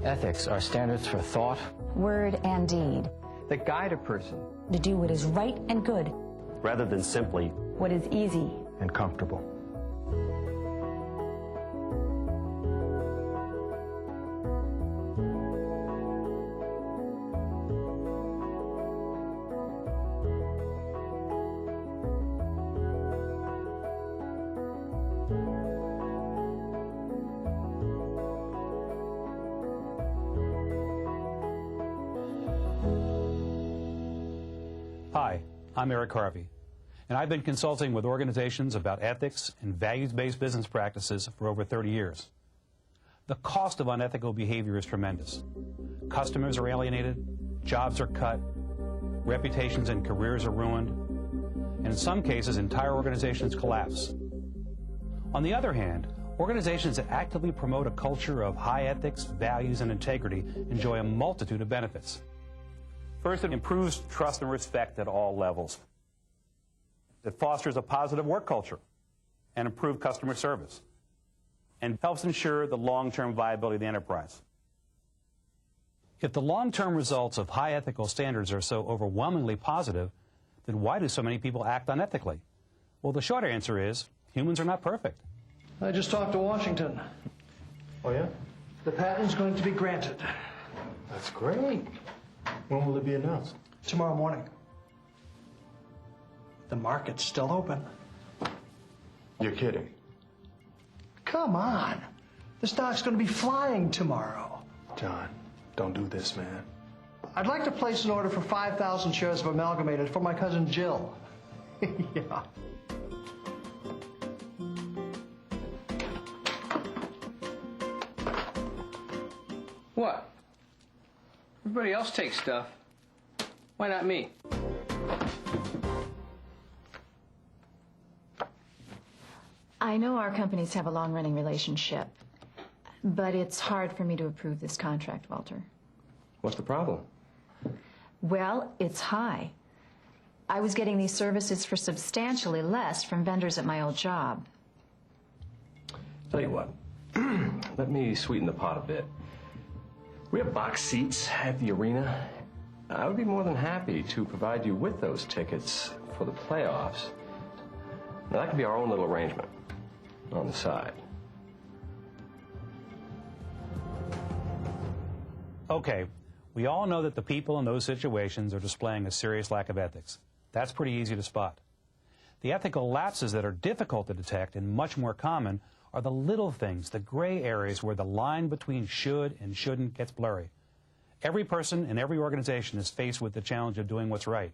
Ethics are standards for thought, word, and deed that guide a person to do what is right and good, rather than simply what is easy and comfortable. Hi, I'm Eric Harvey, and I've been consulting with organizations about ethics and values-based business practices for over 30 years. The cost of unethical behavior is tremendous. Customers are alienated, jobs are cut, reputations and careers are ruined, and in some cases, entire organizations collapse. On the other hand, organizations that actively promote a culture of high ethics, values, and integrity enjoy a multitude of benefits. First, it improves trust and respect at all levels. It fosters a positive work culture and improved customer service, and helps ensure the long-term viability of the enterprise. If the long-term results of high ethical standards are so overwhelmingly positive, then why do so many people act unethically? Well, the short answer is humans are not perfect. I just talked to Washington. Oh, yeah? The patent's going to be granted. That's great. When will it be announced? Tomorrow morning. The market's still open. You're kidding. Come on. The stock's going to be flying tomorrow. John, don't do this, man. I'd like to place an order for 5,000 shares of Amalgamated for my cousin Jill. Yeah. What? Everybody else takes stuff. Why not me? I know our companies have a long-running relationship, but it's hard for me to approve this contract, Walter. What's the problem? Well, it's high. I was getting these services for substantially less from vendors at my old job. Tell you what, let me sweeten the pot a bit. We have box seats at the arena. I would be more than happy to provide you with those tickets for the playoffs. Now, that could be our own little arrangement on the side. Okay, we all know that the people in those situations are displaying a serious lack of ethics. That's pretty easy to spot. The ethical lapses that are difficult to detect and much more common are the little things, the gray areas where the line between should and shouldn't gets blurry. Every person in every organization is faced with the challenge of doing what's right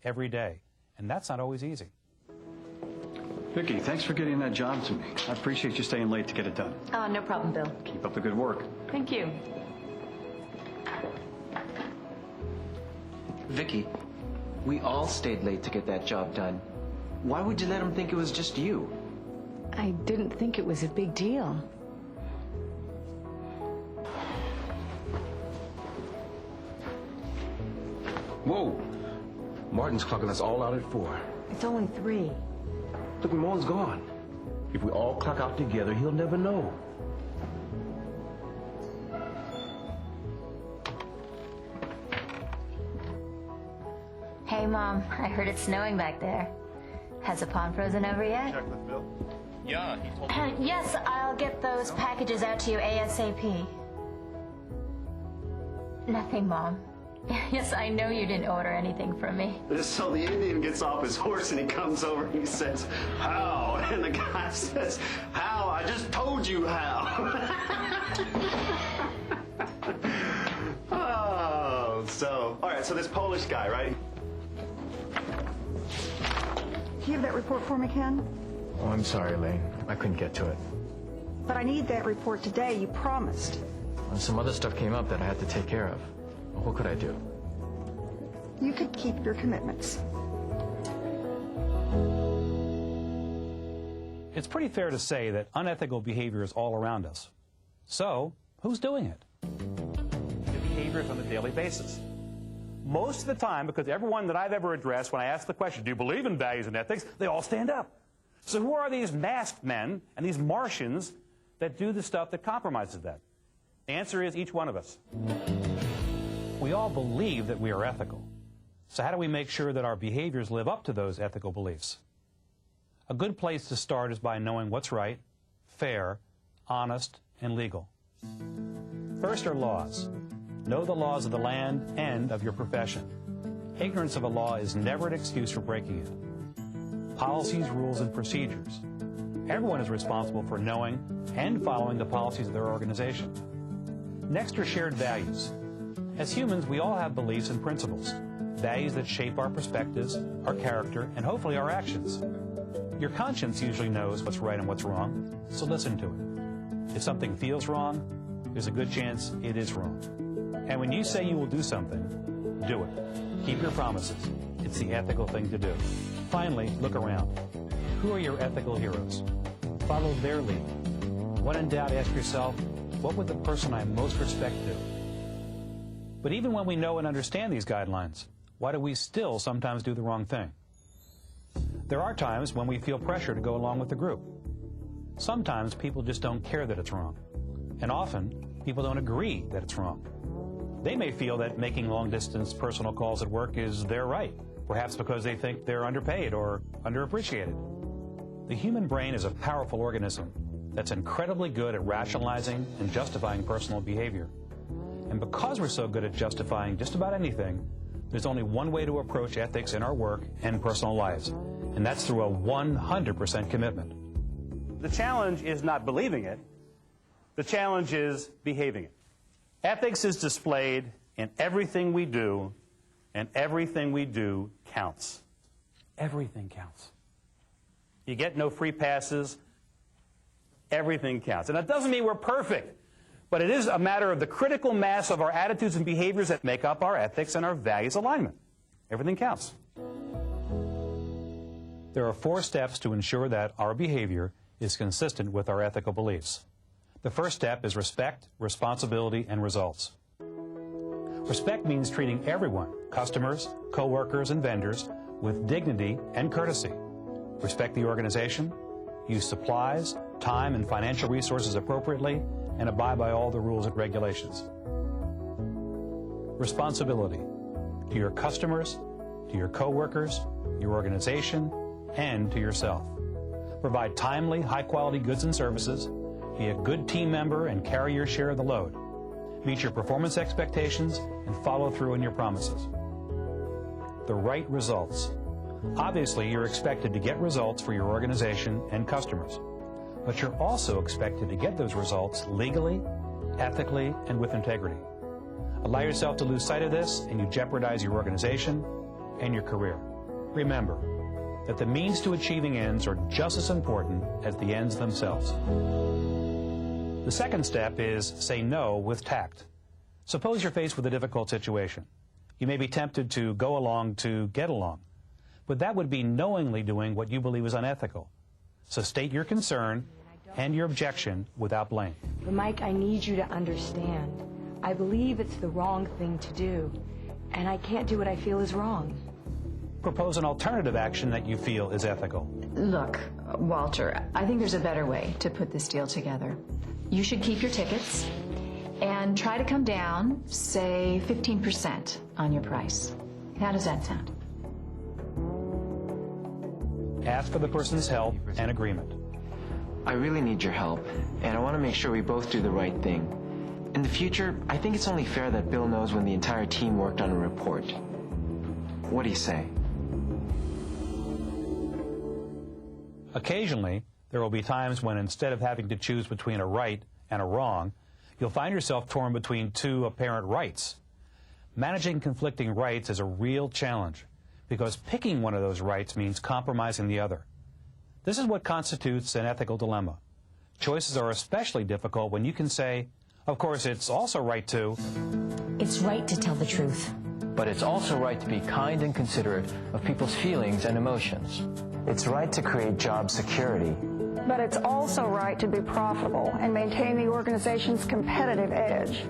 every day, and that's not always easy. Vicki, thanks for getting that job to me. I appreciate you staying late to get it done. Oh, no problem, Bill. Keep up the good work. Thank you. Vicki, we all stayed late to get that job done. Why would you let him think it was just you? I didn't think it was a big deal. Whoa! Martin's clocking us all out at 4. It's only 3. Look, Ramon's gone. If we all clock out together, he'll never know. Hey, Mom, I heard it's snowing back there. Has the pond frozen over yet? Check with Bill. Yeah, he told me. Yes, I'll get those packages out to you ASAP. Nothing, Mom. Yes, I know you didn't order anything from me. So the Indian gets off his horse and he comes over and he says, "How?" And the guy says, "How? I just told you how." Oh, so, all right, so this Polish guy, right? Do you have that report for me, Ken? Oh, I'm sorry, Elaine. I couldn't get to it. But I need that report today. You promised. And some other stuff came up that I had to take care of. What could I do? You could keep your commitments. It's pretty fair to say that unethical behavior is all around us. So, who's doing it? The behaviors on a daily basis. Most of the time, because everyone that I've ever addressed, when I ask the question, do you believe in values and ethics, they all stand up. So who are these masked men and these Martians that do the stuff that compromises that? The answer is each one of us. We all believe that we are ethical. So how do we make sure that our behaviors live up to those ethical beliefs? A good place to start is by knowing what's right, fair, honest, and legal. First are laws. Know the laws of the land and of your profession. Ignorance of a law is never an excuse for breaking it. Policies, rules, and procedures. Everyone is responsible for knowing and following the policies of their organization. Next are shared values. As humans, we all have beliefs and principles, values that shape our perspectives, our character, and hopefully our actions. Your conscience usually knows what's right and what's wrong, so listen to it. If something feels wrong, there's a good chance it is wrong. And when you say you will do something, do it. Keep your promises. It's the ethical thing to do. Finally, look around. Who are your ethical heroes? Follow their lead. When in doubt, ask yourself, what would the person I most respect do? But even when we know and understand these guidelines, why do we still sometimes do the wrong thing? There are times when we feel pressure to go along with the group. Sometimes people just don't care that it's wrong. And often, people don't agree that it's wrong. They may feel that making long-distance personal calls at work is their right, perhaps because they think they're underpaid or underappreciated. The human brain is a powerful organism that's incredibly good at rationalizing and justifying personal behavior. And because we're so good at justifying just about anything, there's only one way to approach ethics in our work and personal lives, and that's through a 100% commitment. The challenge is not believing it. The challenge is behaving it. Ethics is displayed in everything we do, and everything we do counts. Everything counts. You get no free passes. Everything counts. And that doesn't mean we're perfect, but it is a matter of the critical mass of our attitudes and behaviors that make up our ethics and our values alignment. Everything counts. There are 4 steps to ensure that our behavior is consistent with our ethical beliefs. The first step is respect, responsibility, and results. Respect means treating everyone, customers, co-workers, and vendors, with dignity and courtesy. Respect the organization, use supplies, time, and financial resources appropriately, and abide by all the rules and regulations. Responsibility to your customers, to your co-workers, your organization, and to yourself. Provide timely, high-quality goods and services, be a good team member, and carry your share of the load. Meet your performance expectations and follow through on your promises. The right results. Obviously, you're expected to get results for your organization and customers, but you're also expected to get those results legally, ethically, and with integrity. Allow yourself to lose sight of this, and you jeopardize your organization and your career. Remember that the means to achieving ends are just as important as the ends themselves. The second step is say no with tact. Suppose you're faced with a difficult situation. You may be tempted to go along to get along, but that would be knowingly doing what you believe is unethical. So state your concern and your objection without blame. But Mike, I need you to understand. I believe it's the wrong thing to do, and I can't do what I feel is wrong. Propose an alternative action that you feel is ethical. Look, Walter, I think there's a better way to put this deal together. You should keep your tickets and try to come down, say, 15% on your price. How does that sound? Ask for the person's help and agreement. I really need your help, and I want to make sure we both do the right thing. In the future, I think it's only fair that Bill knows when the entire team worked on a report. What do you say? Occasionally, there will be times when instead of having to choose between a right and a wrong, you'll find yourself torn between 2 apparent rights. Managing conflicting rights is a real challenge, because picking one of those rights means compromising the other. This is what constitutes an ethical dilemma. Choices are especially difficult when you can say, of course, it's also right to... It's right to tell the truth. But it's also right to be kind and considerate of people's feelings and emotions. It's right to create job security. But it's also right to be profitable and maintain the organization's competitive edge.